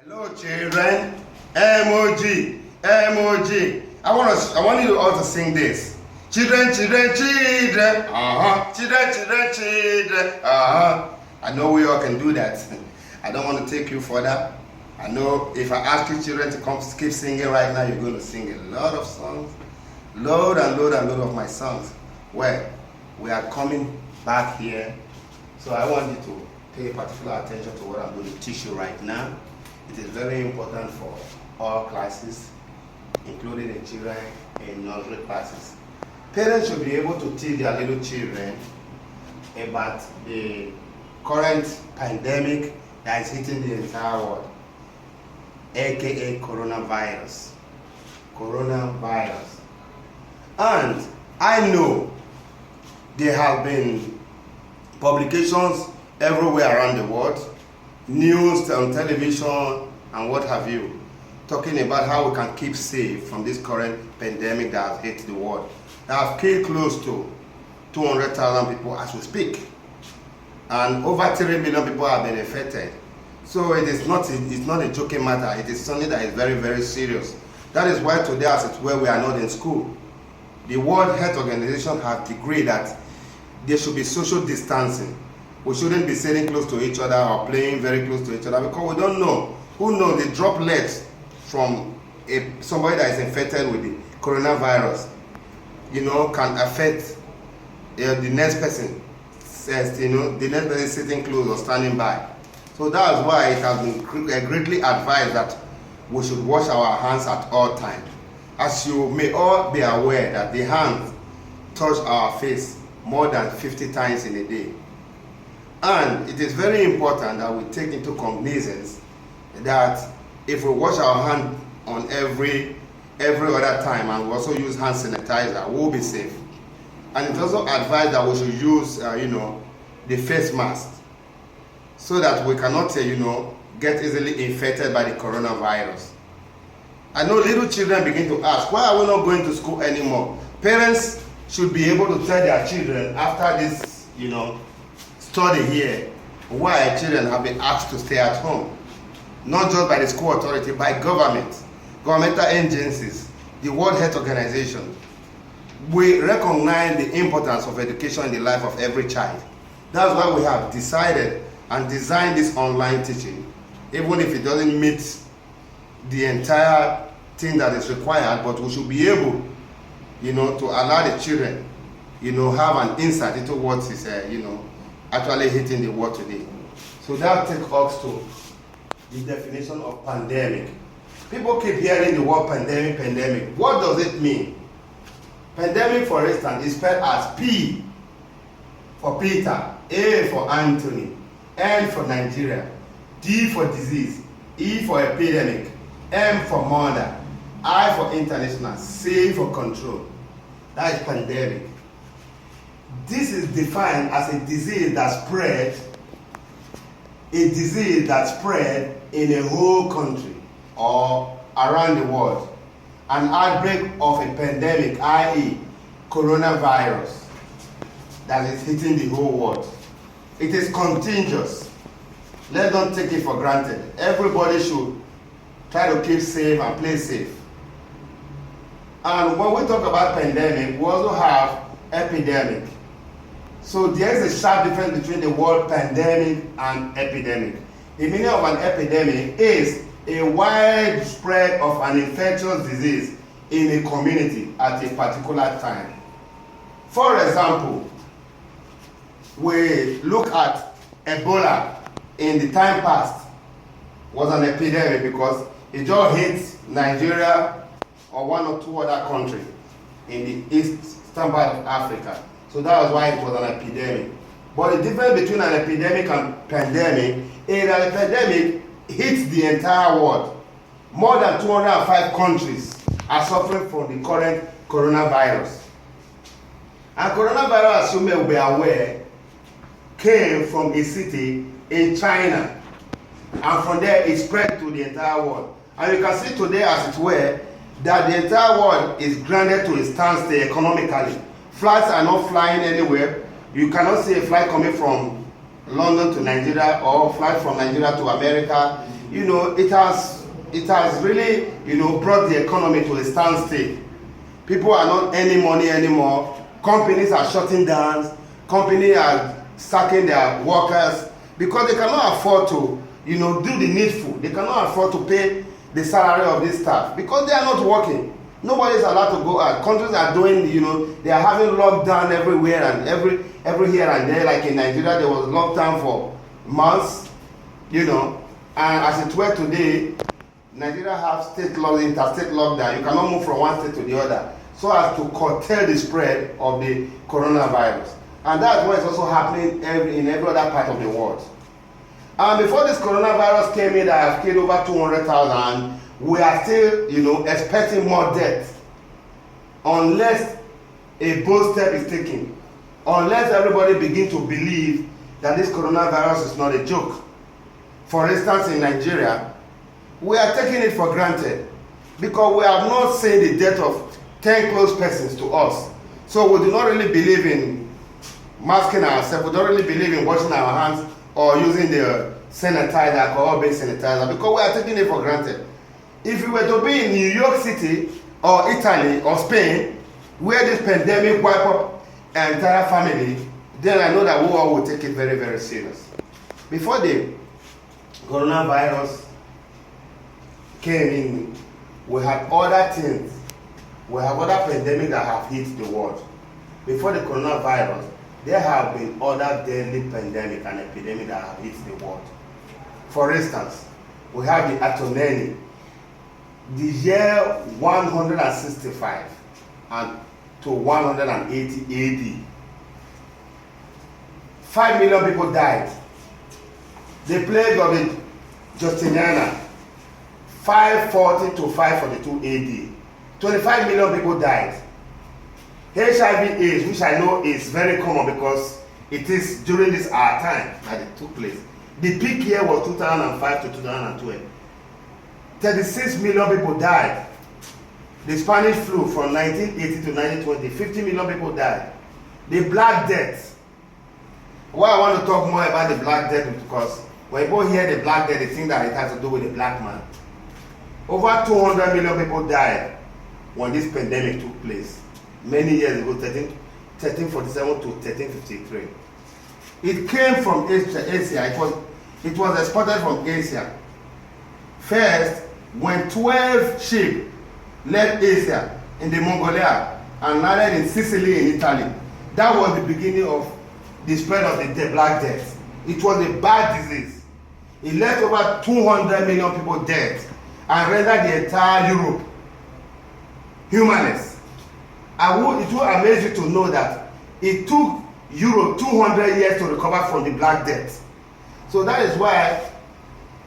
Hello, children. M-O-G, M-O-G. I want you all to sing this. Children, children, children. Children, children, children. I know we all can do that. I don't want to take you further. I know if I ask you children to come keep singing right now, you're going to sing a lot of songs. Load and load and load of my songs. Well, we are coming back here. So I want you to pay particular attention to what I'm going to teach you right now. It is very important for all classes, including the children in nursery classes. Parents should be able to teach their little children about the current pandemic that is hitting the entire world, aka coronavirus. Coronavirus. And I know there have been publications everywhere around the world, news on television and what have you, talking about how we can keep safe from this current pandemic that has hit the world. That have killed close to 200,000 people as we speak. And over 3 million people have been infected. So it's not a joking matter. It is something that is very, very serious. That is why today, as it were, we are not in school. The World Health Organization has decreed that there should be social distancing. We shouldn't be sitting close to each other or playing very close to each other because we don't know. Who knows, the droplets from somebody that is infected with the coronavirus, can affect the next person, the next person sitting close or standing by. So that's why it has been greatly advised that we should wash our hands at all times. As you may all be aware that the hands touch our face more than 50 times in a day. And it is very important that we take into cognizance that if we wash our hand on every other time and we also use hand sanitizer, we'll be safe. And it's also advised that we should use, the face mask so that we cannot, get easily infected by the coronavirus. I know little children begin to ask, why are we not going to school anymore? Parents should be able to tell their children after this, study here, why children have been asked to stay at home. Not just by the school authority, by governmental agencies, the World Health Organization. We recognize the importance of education in the life of every child. That's why we have decided and designed this online teaching, even if it doesn't meet the entire thing that is required, but we should be able, to allow the children, have an insight into what is, actually hitting the world today. So that takes us to the definition of pandemic. People keep hearing the word pandemic. What does it mean? Pandemic, for instance, is spelled as P for Peter, A for Anthony, N for Nigeria, D for disease, E for epidemic, M for murder, I for international, C for control. That is pandemic. This is defined as a disease that spread in a whole country or around the world. An outbreak of a pandemic, i.e. coronavirus, that is hitting the whole world. It is contagious. Let's not take it for granted. Everybody should try to keep safe and play safe. And when we talk about pandemic, we also have epidemic. So there is a sharp difference between the word pandemic and epidemic. The meaning of an epidemic is a wide spread of an infectious disease in a community at a particular time. For example, we look at Ebola in the time past was an epidemic because it just hit Nigeria or one or two other countries in the eastern part of Africa. So that was why it was an epidemic. But the difference between an epidemic and pandemic is that a pandemic hits the entire world. More than 205 countries are suffering from the current coronavirus. And coronavirus, as you may be aware, came from a city in China. And from there, it spread to the entire world. And you can see today, as it were, that the entire world is grounded to a standstill economically. Flights are not flying anywhere. You cannot see a flight coming from London to Nigeria or flight from Nigeria to America. it has really, brought the economy to a standstill. People are not earning money anymore. Companies are shutting down. Companies are sacking their workers because they cannot afford to, do the needful. They cannot afford to pay the salary of this staff because they are not working. Nobody is allowed to go out. Countries are doing, they are having lockdown everywhere and every here and there. Like in Nigeria, there was lockdown for months, and as it were today, Nigeria have state law, interstate lockdown. You cannot move from one state to the other so as to curtail the spread of the coronavirus. And that's what is also happening in every other part of the world. And before this coronavirus came in that has killed over 200,000, we are still, expecting more deaths unless a bold step is taken. Unless everybody begin to believe that this coronavirus is not a joke. For instance, in Nigeria, we are taking it for granted because we have not seen the death of 10 close persons to us. So we do not really believe in masking ourselves. We don't really believe in washing our hands or using the sanitizer, alcohol-based sanitizer, because we are taking it for granted. If we were to be in New York City or Italy or Spain, where this pandemic wiped up an entire family, then I know that we all will take it very, very serious. Before the coronavirus came in, we had other things. We have other pandemics that have hit the world. Before the coronavirus, there have been other deadly pandemics and epidemics that have hit the world. For instance, we have the Atoneni, the year 165 and to 180 AD. 5 million people died. The plague of the Justiniana, 540 to 542 AD. 25 million people died. HIV/AIDS, which I know is very common because it is during this our time that it took place. The peak year was 2005 to 2012. 36 million people died. The Spanish flu from 1980 to 1920, 50 million people died. The Black Death. Why I want to talk more about the Black Death is because when people hear the Black Death, they think that it has to do with the black man. Over 200 million people died when this pandemic took place many years ago, 1347 to 1353. It came from Asia. It was exported from Asia. First, when 12 ships left Asia in the Mongolia and landed in Sicily in Italy, that was the beginning of the spread of the Black Death. It was a bad disease. It left over 200 million people dead and rendered the entire Europe humanless. It will amaze you to know that it took Europe 200 years to recover from the Black Death. So that is why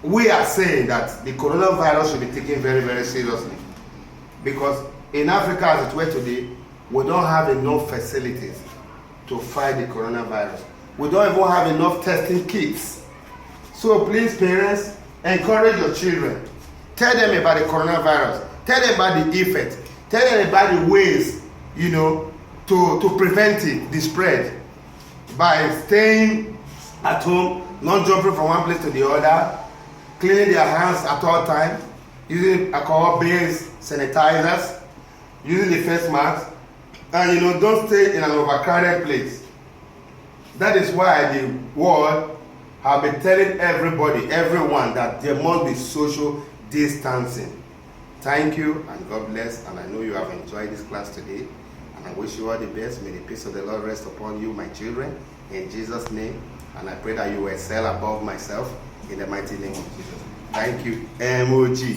we are saying that the coronavirus should be taken very, very seriously. Because in Africa, as it were today, we don't have enough facilities to fight the coronavirus. We don't even have enough testing kits. So please, parents, encourage your children. Tell them about the coronavirus. Tell them about the effect. Tell them about the ways, to prevent it, the spread, by staying at home, not jumping from one place to the other, cleaning their hands at all times, using alcohol-based sanitizers, using the face mask, and don't stay in an overcrowded place. That is why the world have been telling everyone that there must be social distancing. Thank you and God bless, and I know you have enjoyed this class today, and I wish you all the best. May the peace of the Lord rest upon you, my children, in Jesus' name, and I pray that you will excel above myself in the mighty name of Jesus. Thank you. MOG.